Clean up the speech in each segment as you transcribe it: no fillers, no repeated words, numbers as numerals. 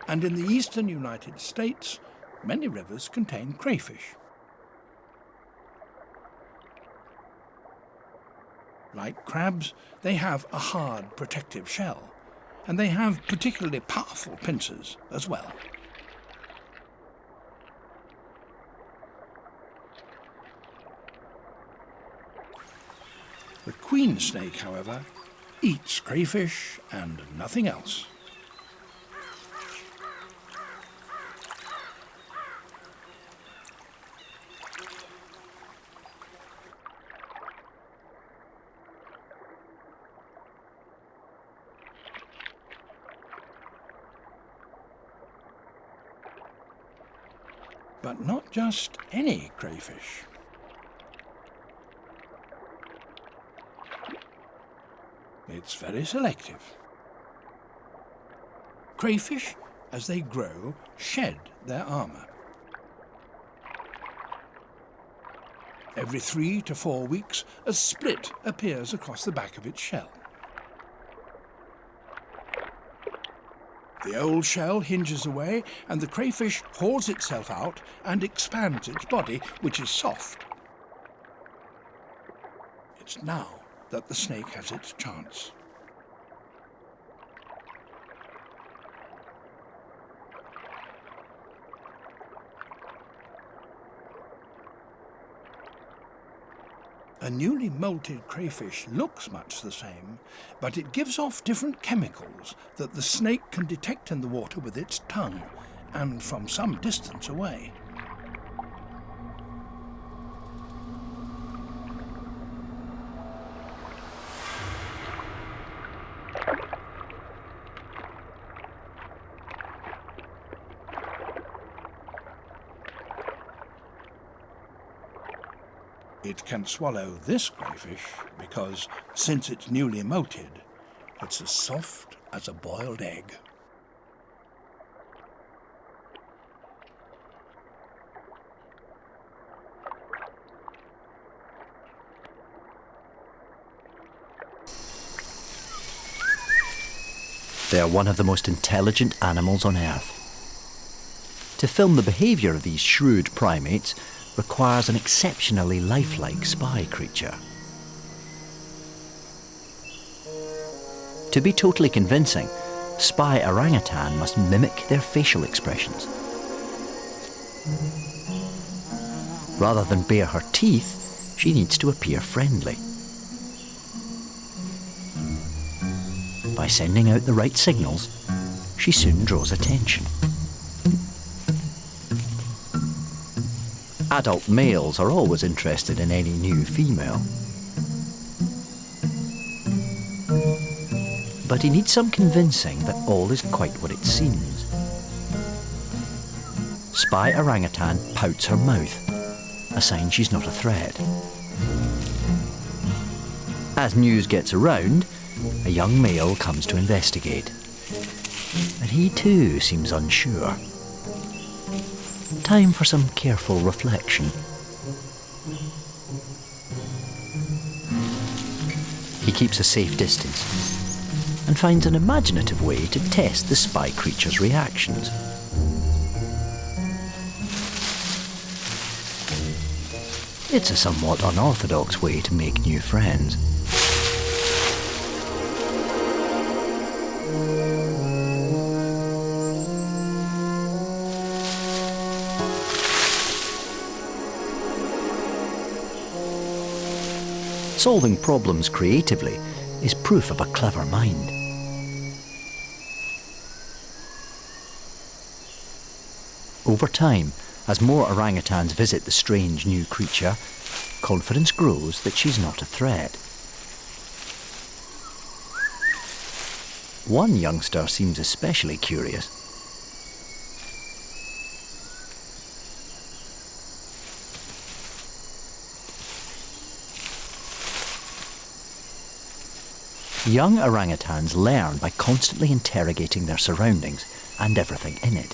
and in the eastern United States, many rivers contain crayfish. Like crabs, they have a hard protective shell, and they have particularly powerful pincers as well. The queen snake, however, eats crayfish and nothing else. But not just any crayfish. It's very selective. Crayfish, as they grow, shed their armour. Every 3 to 4 weeks, a split appears across the back of its shell. The old shell hinges away, and the crayfish hauls itself out and expands its body, which is soft. It's now that the snake has its chance. A newly molted crayfish looks much the same, but it gives off different chemicals that the snake can detect in the water with its tongue and from some distance away. It can swallow this crayfish because, since it's newly molted, it's as soft as a boiled egg. They are one of the most intelligent animals on Earth. To film the behaviour of these shrewd primates requires an exceptionally lifelike spy creature. To be totally convincing, spy orangutan must mimic their facial expressions. Rather than bare her teeth, she needs to appear friendly. By sending out the right signals, she soon draws attention. Adult males are always interested in any new female. But he needs some convincing that all is quite what it seems. Spy orangutan pouts her mouth, a sign she's not a threat. As news gets around, a young male comes to investigate. And he too seems unsure. Time for some careful reflection. He keeps a safe distance and finds an imaginative way to test the spy creature's reactions. It's a somewhat unorthodox way to make new friends. Solving problems creatively is proof of a clever mind. Over time, as more orangutans visit the strange new creature, confidence grows that she's not a threat. One youngster seems especially curious. Young orangutans learn by constantly interrogating their surroundings and everything in it.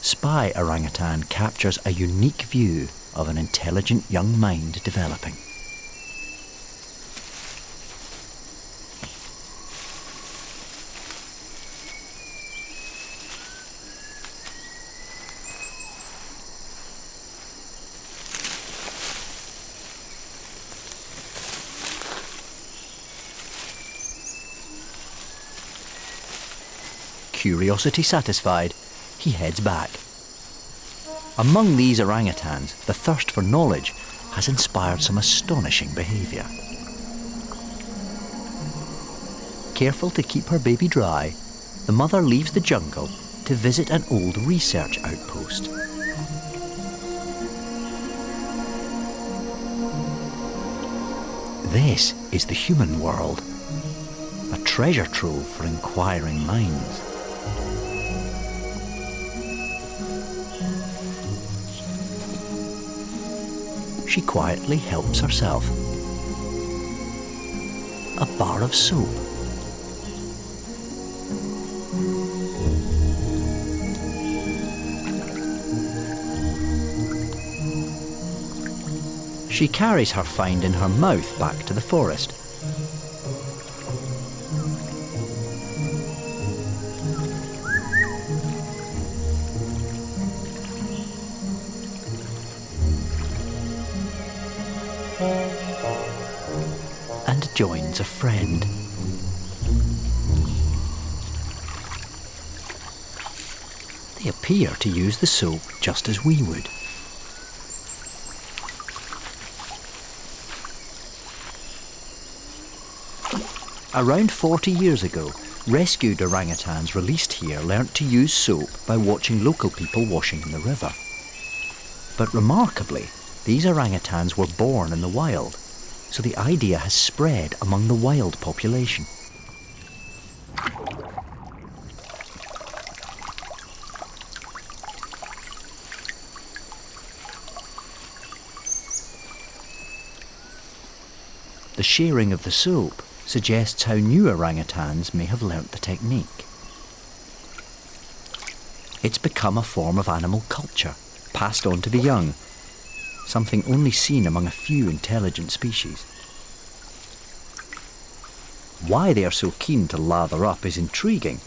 Spy orangutan captures a unique view of an intelligent young mind developing. curiosity satisfied, he heads back. Among these orangutans, the thirst for knowledge has inspired some astonishing behaviour. Careful to keep her baby dry, the mother leaves the jungle to visit an old research outpost. This is the human world, a treasure trove for inquiring minds. She quietly helps herself. A bar of soap. She carries her find in her mouth back to the forest. And joins a friend. They appear to use the soap just as we would. Around 40 years ago, rescued orangutans released here learnt to use soap by watching local people washing in the river. But remarkably, these orangutans were born in the wild, so the idea has spread among the wild population. The sharing of the soap suggests how new orangutans may have learnt the technique. It's become a form of animal culture, passed on to the young, something only seen among a few intelligent species. Why they are so keen to lather up is intriguing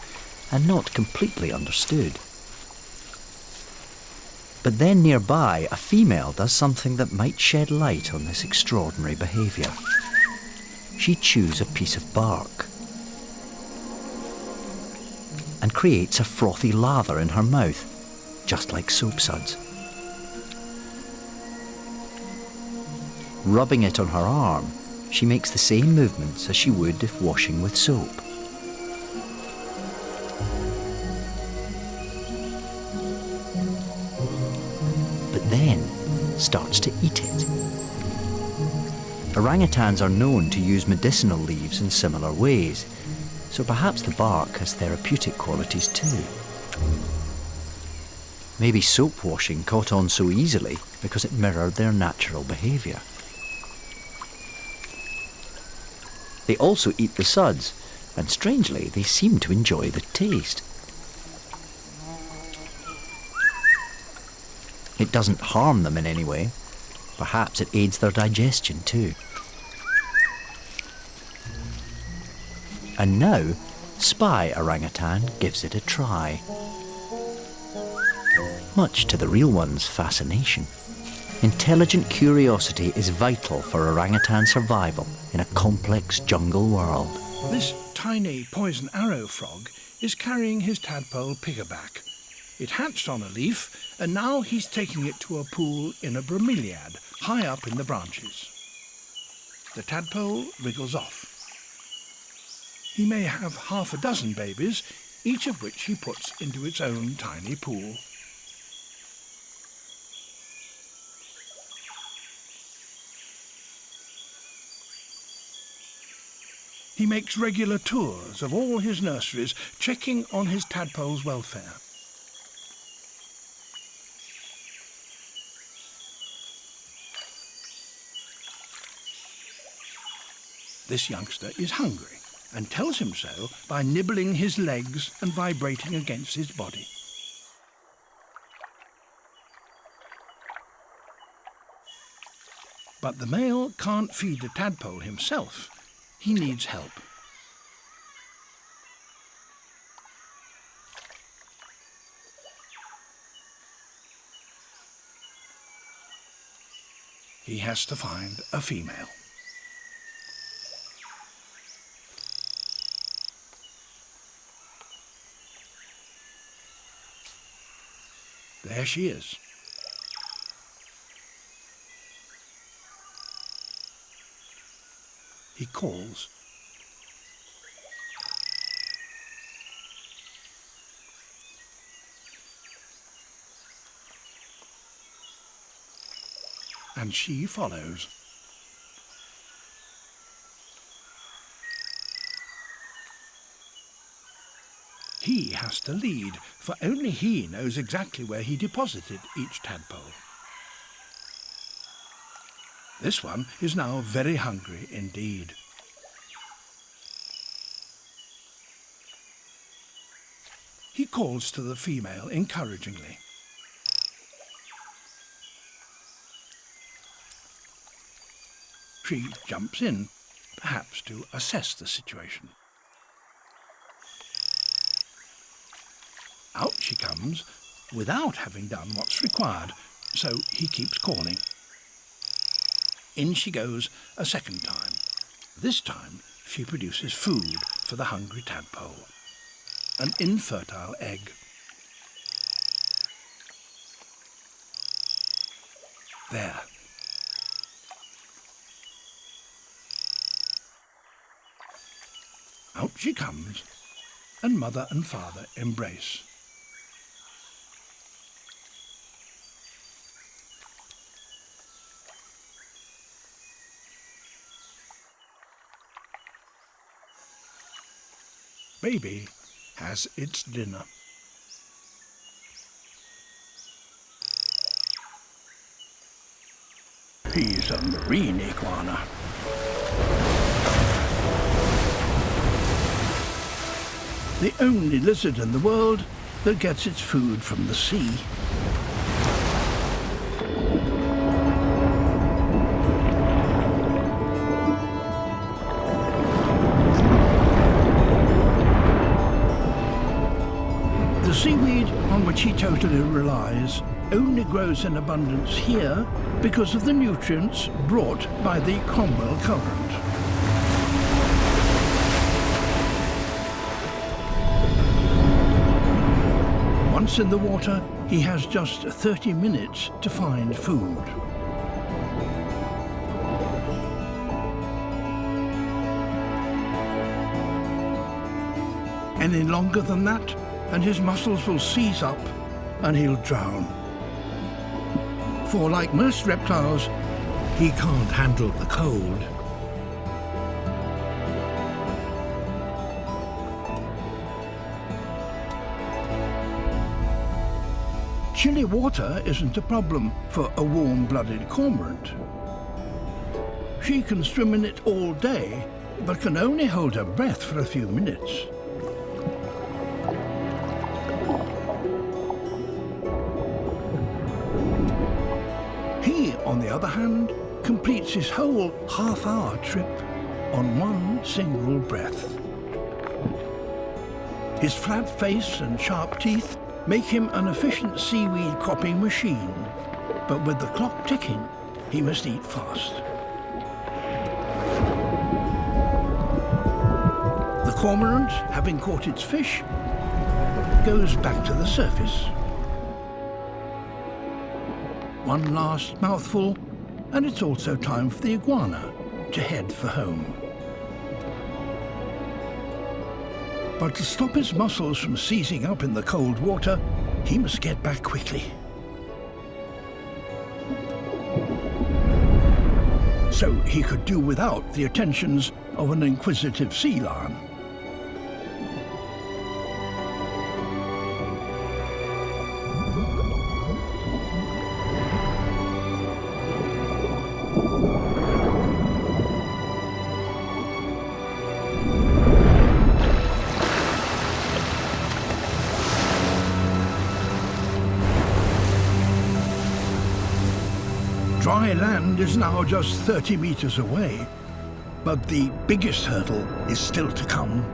and not completely understood. But then nearby, a female does something that might shed light on this extraordinary behaviour. She chews a piece of bark and creates a frothy lather in her mouth, just like soap suds. Rubbing it on her arm, she makes the same movements as she would if washing with soap. But then starts to eat it. Orangutans are known to use medicinal leaves in similar ways, so perhaps the bark has therapeutic qualities too. Maybe soap washing caught on so easily because it mirrored their natural behaviour. They also eat the suds, and strangely they seem to enjoy the taste. It doesn't harm them in any way. Perhaps it aids their digestion too. And now, Spy Orangutan gives it a try. Much to the real one's fascination. Intelligent curiosity is vital for orangutan survival in a complex jungle world. This tiny poison arrow frog is carrying his tadpole Pika back. It hatched on a leaf, and now he's taking it to a pool in a bromeliad, high up in the branches. The tadpole wriggles off. He may have half a dozen babies, each of which he puts into its own tiny pool. He makes regular tours of all his nurseries, checking on his tadpole's welfare. This youngster is hungry and tells him so by nibbling his legs and vibrating against his body. But the male can't feed the tadpole himself. He needs help. He has to find a female. There she is. He calls. And she follows. He has to lead, for only he knows exactly where he deposited each tadpole. This one is now very hungry indeed. He calls to the female encouragingly. She jumps in, perhaps to assess the situation. Out she comes, without having done what's required, so he keeps calling. In she goes a second time. This time she produces food for the hungry tadpole. An infertile egg. There. Out she comes, and mother and father embrace. Baby has its dinner. He's a marine iguana. The only lizard in the world that gets its food from the sea. The seaweed on which he totally relies only grows in abundance here because of the nutrients brought by the Cromwell current. Once in the water, he has just 30 minutes to find food. Any longer than that, and his muscles will seize up and he'll drown. For like most reptiles, he can't handle the cold. Chilly water isn't a problem for a warm-blooded cormorant. She can swim in it all day, but can only hold her breath for a few minutes. He, on the other hand, completes his whole half-hour trip on one single breath. His flat face and sharp teeth make him an efficient seaweed cropping machine, but with the clock ticking, he must eat fast. The cormorant, having caught its fish, goes back to the surface. One last mouthful, and it's also time for the iguana to head for home. But to stop his muscles from seizing up in the cold water, he must get back quickly. So he could do without the attentions of an inquisitive sea lion. Dry land is now just 30 meters away, but the biggest hurdle is still to come.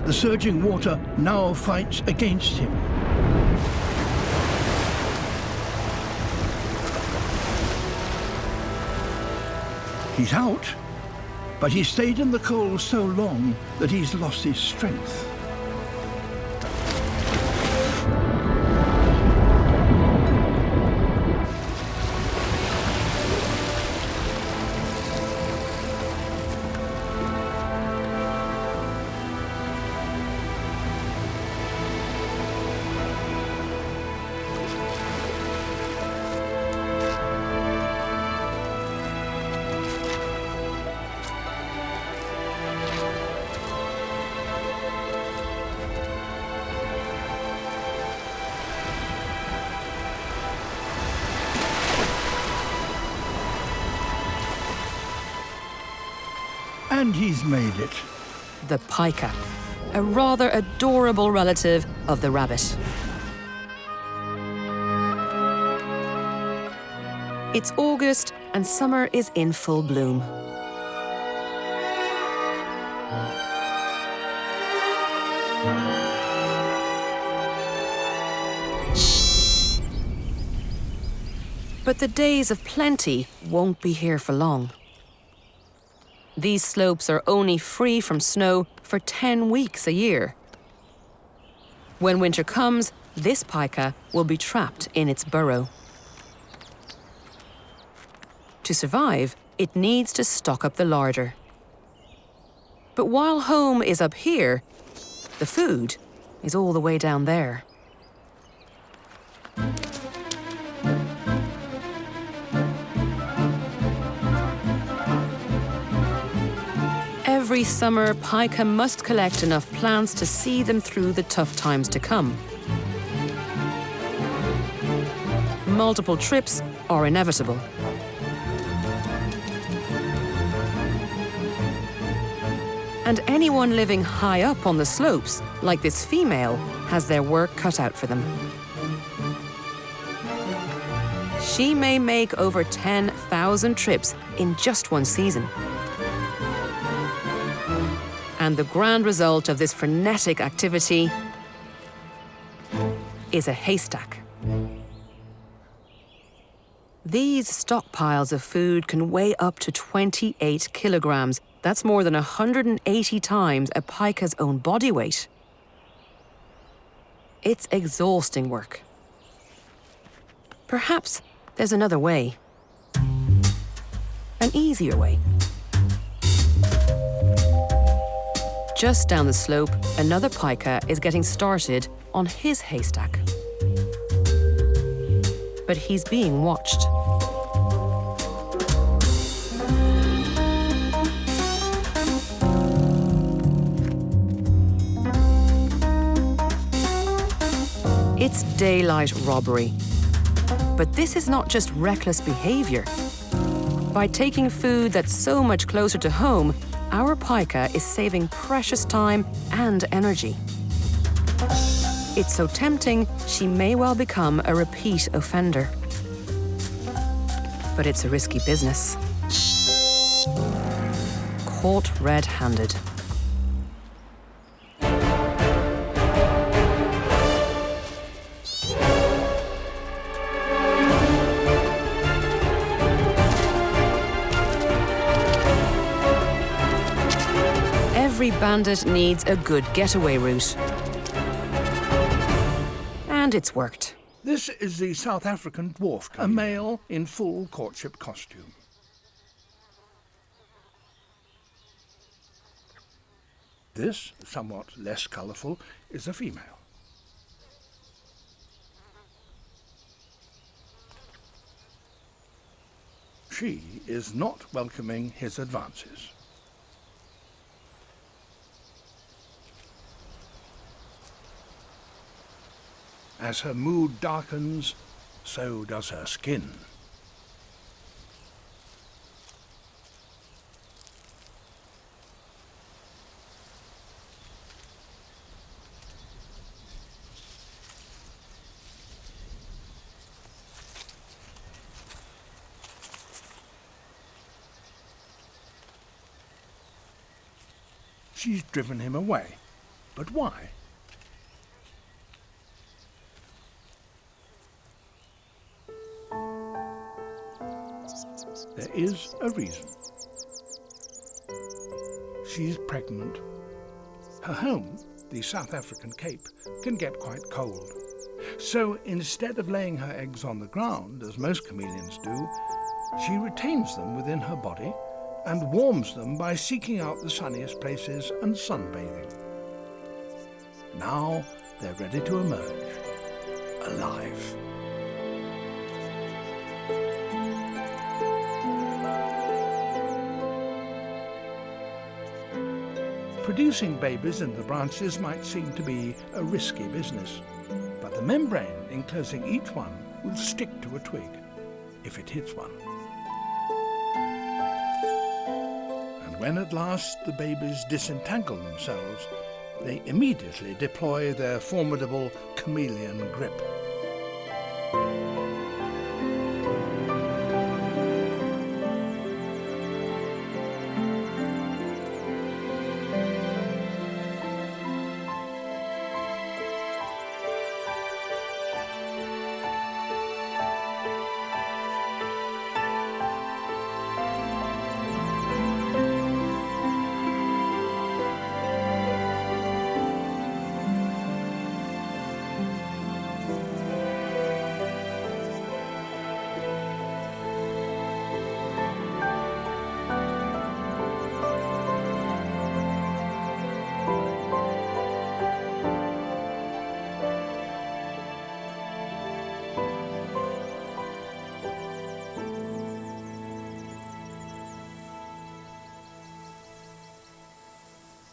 The surging water now fights against him. He's out, but he stayed in the cold so long that he's lost his strength. And he's made it. The pika, a rather adorable relative of the rabbit. It's August and summer is in full bloom. But the days of plenty won't be here for long. These slopes are only free from snow for 10 weeks a year. When winter comes, this pika will be trapped in its burrow. To survive, it needs to stock up the larder. But while home is up here, the food is all the way down there. Every summer, pika must collect enough plants to see them through the tough times to come. Multiple trips are inevitable. And anyone living high up on the slopes, like this female, has their work cut out for them. She may make over 10,000 trips in just one season. And the grand result of this frenetic activity is a haystack. These stockpiles of food can weigh up to 28 kilograms. That's more than 180 times a pika's own body weight. It's exhausting work. Perhaps there's another way. An easier way. Just down the slope, another pika is getting started on his haystack. But he's being watched. It's daylight robbery. But this is not just reckless behavior. By taking food that's so much closer to home, our pika is saving precious time and energy. It's so tempting, she may well become a repeat offender. But it's a risky business. Caught red-handed. Every bandit needs a good getaway route. And it's worked. This is the South African dwarf, a male in full courtship costume. This, somewhat less colourful, is a female. She is not welcoming his advances. As her mood darkens, so does her skin. She's driven him away. But why? There is a reason. she's pregnant. Her home, the South African Cape, can get quite cold. So instead of laying her eggs on the ground, as most chameleons do, she retains them within her body and warms them by seeking out the sunniest places and sunbathing. Now they're ready to emerge, alive. Producing babies in the branches might seem to be a risky business, but the membrane enclosing each one will stick to a twig, if it hits one. And when at last the babies disentangle themselves, they immediately deploy their formidable chameleon grip.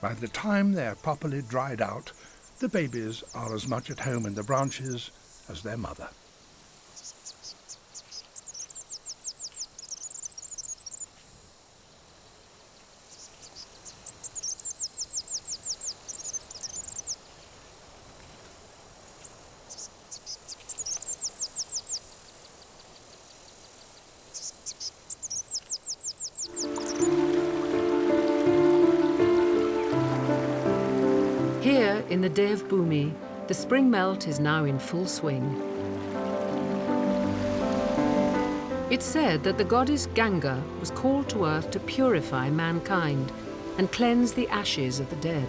By the time they're properly dried out, the babies are as much at home in the branches as their mother. Here, in the Dev Bhumi, the spring melt is now in full swing. It's said that the goddess Ganga was called to earth to purify mankind and cleanse the ashes of the dead.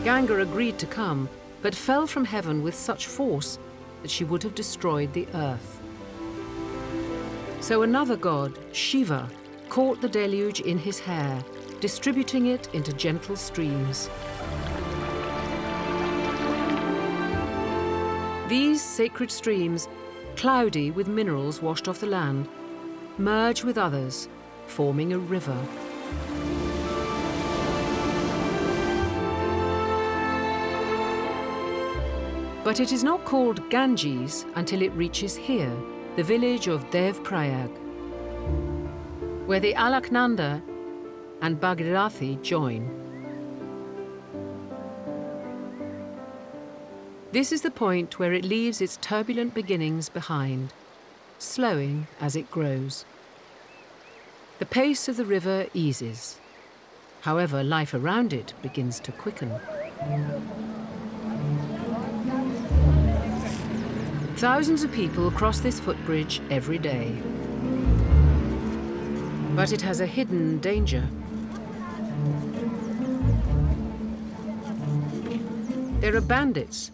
Ganga agreed to come, but fell from heaven with such force that she would have destroyed the earth. So another god, Shiva, caught the deluge in his hair, distributing it into gentle streams. These sacred streams, cloudy with minerals washed off the land, merge with others, forming a river. But it is not called Ganges until it reaches here, the village of Devprayag, where the Alaknanda and Bhagirathi join. This is the point where it leaves its turbulent beginnings behind, slowing as it grows. The pace of the river eases. However, life around it begins to quicken. Thousands of people cross this footbridge every day. But it has a hidden danger. There are bandits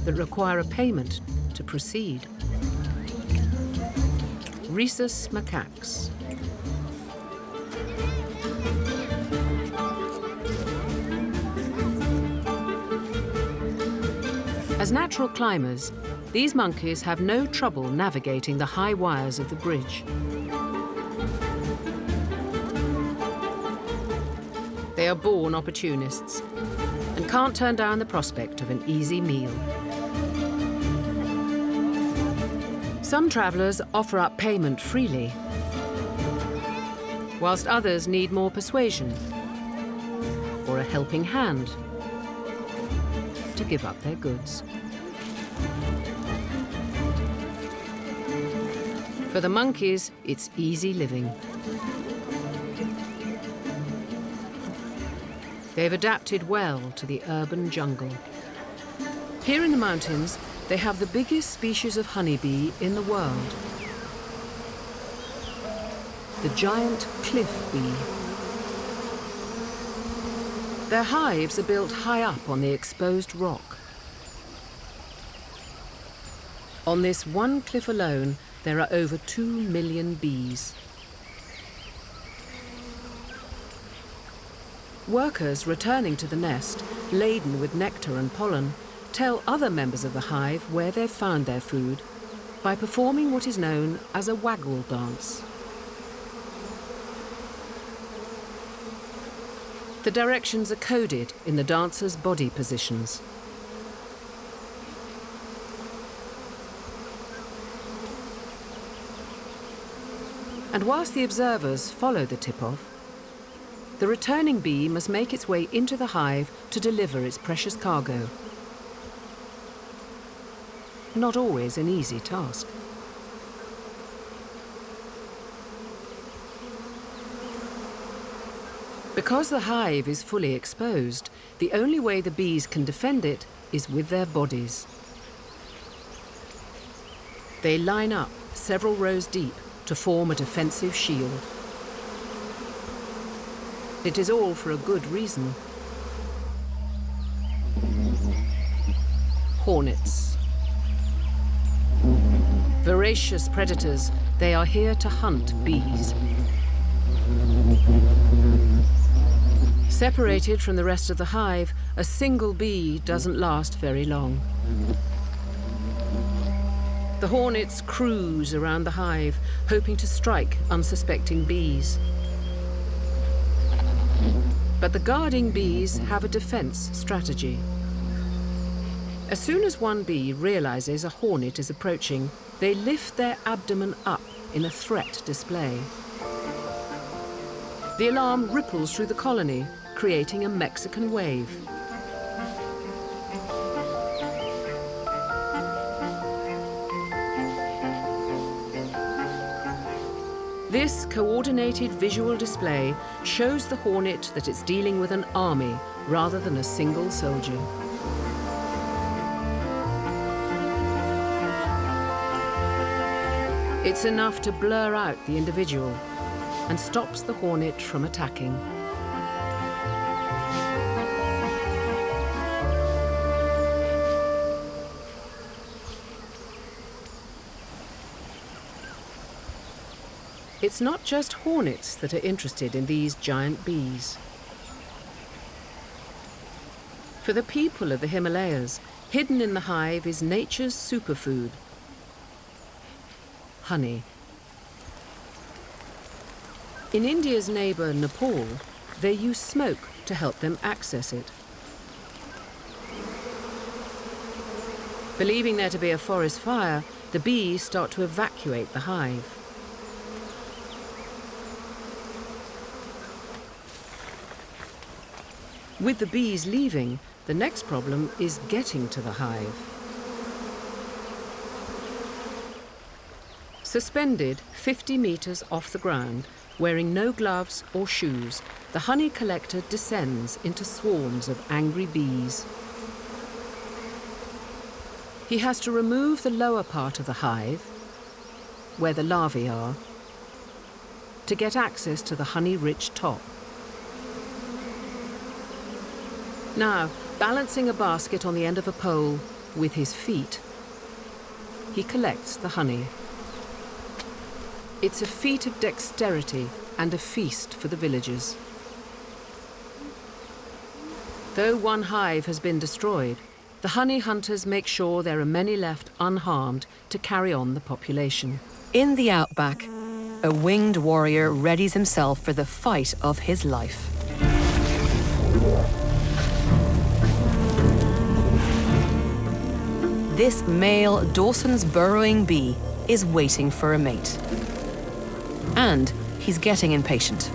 that require a payment to proceed. Rhesus macaques. As natural climbers, these monkeys have no trouble navigating the high wires of the bridge. They are born opportunists and can't turn down the prospect of an easy meal. Some travellers offer up payment freely, whilst others need more persuasion or a helping hand to give up their goods. For the monkeys, it's easy living. They've adapted well to the urban jungle. Here in the mountains, they have the biggest species of honeybee in the world, the giant cliff bee. Their hives are built high up on the exposed rock. On this one cliff alone, there are over 2 million bees. Workers returning to the nest, laden with nectar and pollen, tell other members of the hive where they've found their food by performing what is known as a waggle dance. The directions are coded in the dancers' body positions. And whilst the observers follow the tip-off, the returning bee must make its way into the hive to deliver its precious cargo. Not always an easy task. Because the hive is fully exposed, the only way the bees can defend it is with their bodies. They line up several rows deep to form a defensive shield. It is all for a good reason. Hornets. Voracious predators, they are here to hunt bees. Separated from the rest of the hive, a single bee doesn't last very long. The hornets cruise around the hive, hoping to strike unsuspecting bees. But the guarding bees have a defense strategy. As soon as one bee realizes a hornet is approaching, they lift their abdomen up in a threat display. The alarm ripples through the colony, creating a Mexican wave. This coordinated visual display shows the hornet that it's dealing with an army rather than a single soldier. It's enough to blur out the individual and stops the hornet from attacking. It's not just hornets that are interested in these giant bees. For the people of the Himalayas, hidden in the hive is nature's superfood: honey. In India's neighbour Nepal, they use smoke to help them access it. Believing there to be a forest fire, the bees start to evacuate the hive. With the bees leaving, the next problem is getting to the hive. Suspended 50 meters off the ground, wearing no gloves or shoes, the honey collector descends into swarms of angry bees. He has to remove the lower part of the hive, where the larvae are, to get access to the honey-rich top. Now, balancing a basket on the end of a pole with his feet, he collects the honey. It's a feat of dexterity and a feast for the villagers. Though one hive has been destroyed, the honey hunters make sure there are many left unharmed to carry on the population. In the outback, a winged warrior readies himself for the fight of his life. This male Dawson's burrowing bee is waiting for a mate. And he's getting impatient.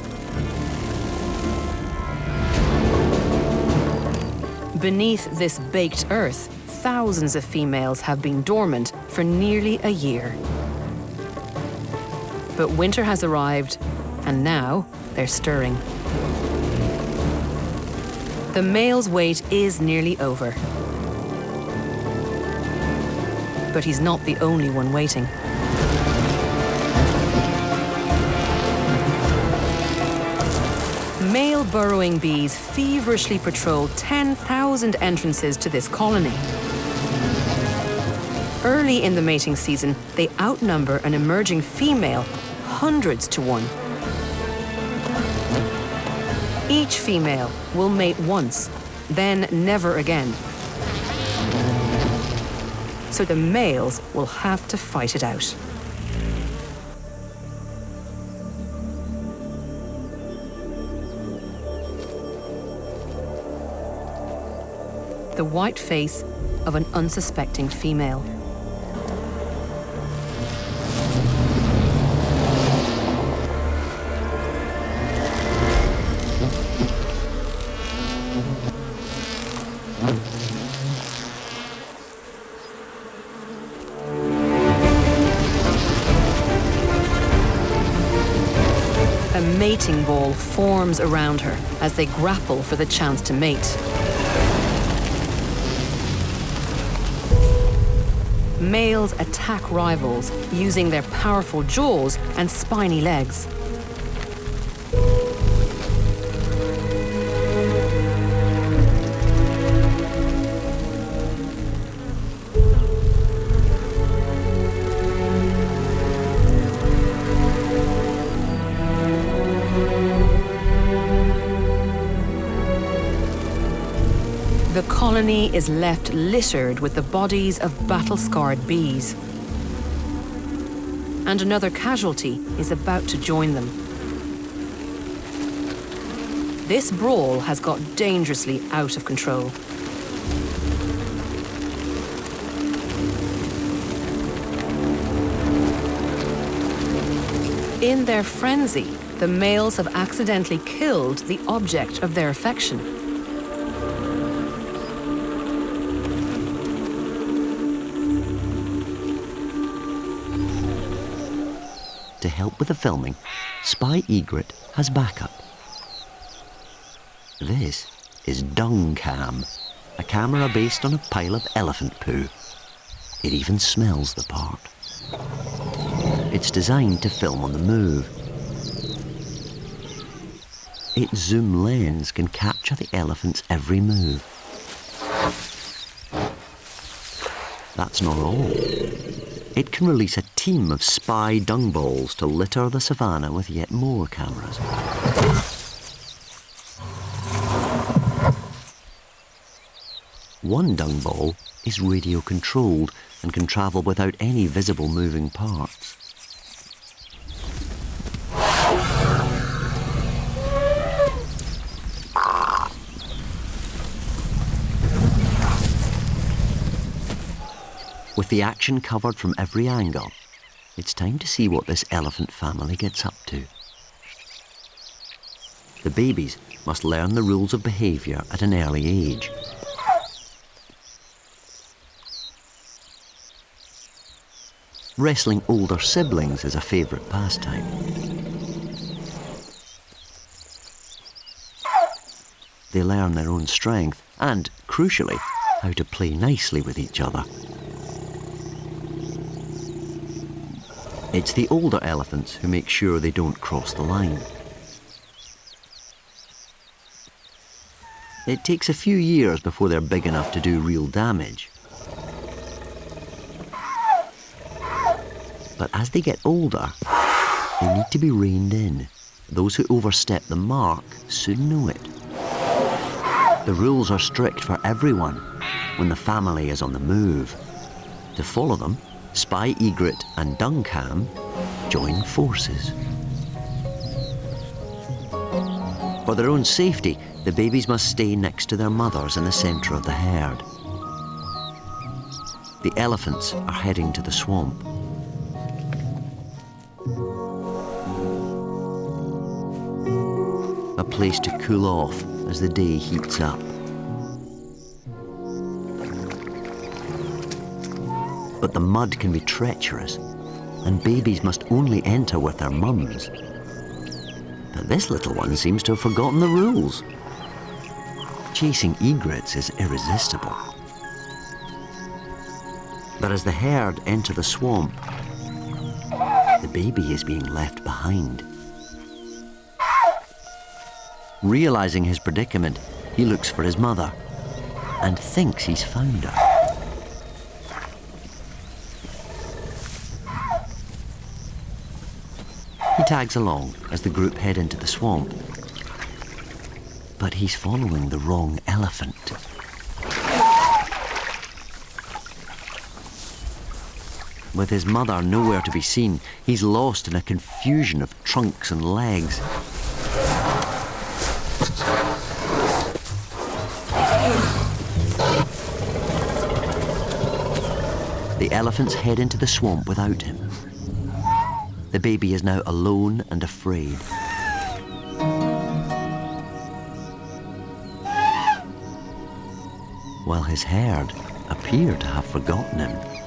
Beneath this baked earth, thousands of females have been dormant for nearly a year. But winter has arrived, and now they're stirring. The male's wait is nearly over. But he's not the only one waiting. Male burrowing bees feverishly patrol 10,000 entrances to this colony. Early in the mating season, they outnumber an emerging female hundreds to one. Each female will mate once, then never again. So the males will have to fight it out. The white face of an unsuspecting female. A mating ball forms around her as they grapple for the chance to mate. Males attack rivals using their powerful jaws and spiny legs. The colony is left littered with the bodies of battle-scarred bees. And another casualty is about to join them. This brawl has got dangerously out of control. In their frenzy, the males have accidentally killed the object of their affection. To help with the filming, Spy Egret has backup. This is Dung Cam, a camera based on a pile of elephant poo. It even smells the part. It's designed to film on the move. Its zoom lens can capture the elephant's every move. That's not all. It can release a team of spy dung balls to litter the savannah with yet more cameras. One dung ball is radio controlled and can travel without any visible moving parts. With the action covered from every angle, it's time to see what this elephant family gets up to. The babies must learn the rules of behaviour at an early age. Wrestling older siblings is a favourite pastime. They learn their own strength and, crucially, how to play nicely with each other. It's the older elephants who make sure they don't cross the line. It takes a few years before they're big enough to do real damage. But as they get older, they need to be reined in. Those who overstep the mark soon know it. The rules are strict for everyone when the family is on the move. To follow them, Spy Egret and Dung Cam join forces. For their own safety, the babies must stay next to their mothers in the centre of the herd. The elephants are heading to the swamp. A place to cool off as the day heats up. But the mud can be treacherous, and babies must only enter with their mums. But this little one seems to have forgotten the rules. Chasing egrets is irresistible. But as the herd enter the swamp, the baby is being left behind. Realizing his predicament, he looks for his mother and thinks he's found her. He tags along as the group head into the swamp, but he's following the wrong elephant. With his mother nowhere to be seen, he's lost in a confusion of trunks and legs. The elephants head into the swamp without him. The baby is now alone and afraid. While his herd appear to have forgotten him.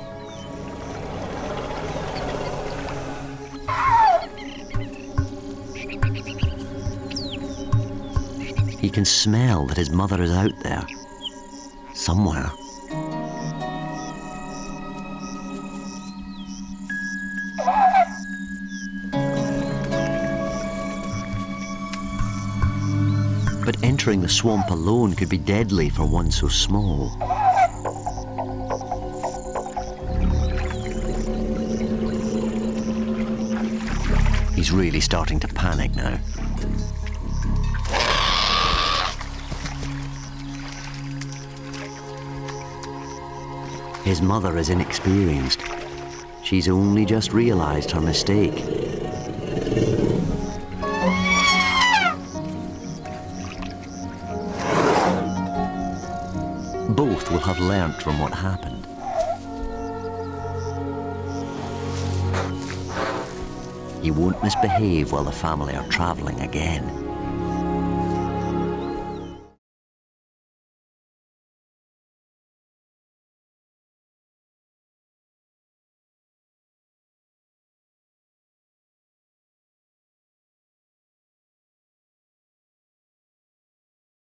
He can smell that his mother is out there, somewhere. But entering the swamp alone could be deadly for one so small. He's really starting to panic now. His mother is inexperienced. She's only just realized her mistake. Both will have learnt from what happened. He won't misbehave while the family are travelling again.